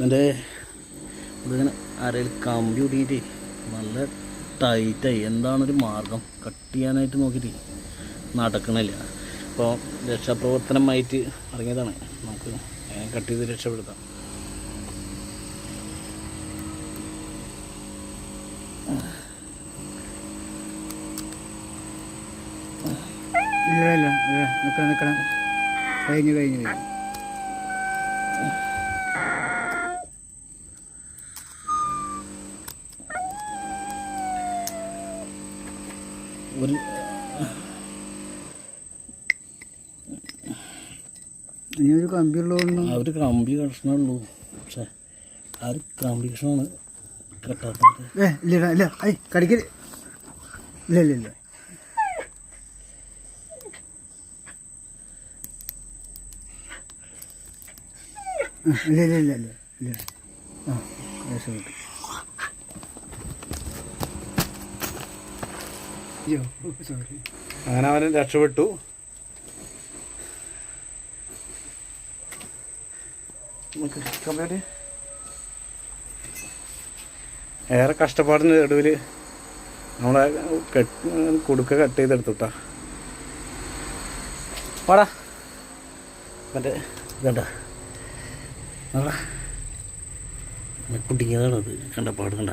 എൻ്റെ ഇതിങ്ങനെ അരയിൽ കമ്പി ഒടിയിട്ട് നല്ല ടൈറ്റായി. എന്താണൊരു മാർഗം കട്ട് ചെയ്യാനായിട്ട് നോക്കിയിട്ട് നടക്കണില്ല. അപ്പോൾ രക്ഷാപ്രവർത്തനമായിട്ട് ഇറങ്ങിയതാണ്. നമുക്ക് കട്ട് ചെയ്ത് രക്ഷപ്പെടുത്താം. ഇല്ല നിൽക്കണം കഴിഞ്ഞു ഒരു ഇനിയൊരു കമ്പിയുള്ളതുകൊണ്ട് ഒരു കമ്പി കഷ്ണമുള്ളൂ. പക്ഷേ ആ ഒരു കമ്പി കഷ്ണമാണ് കെട്ടാത്തത്. ഇല്ല കടിക്കൽ ഇല്ല ഇല്ല ആ രക്ഷപ്പെട്ടു. അങ്ങനെ അവൻ രക്ഷപ്പെട്ടു. ഏറെ കഷ്ടപ്പാടിന് ഒടുവിൽ നമ്മളെ കുടുക്ക കട്ട് ചെയ്തെടുത്തുട്ടാ. വാടാ മറ്റേ ഇതണ്ട കുട്ടിക്കതാണത് കണ്ടപ്പാട് കണ്ട.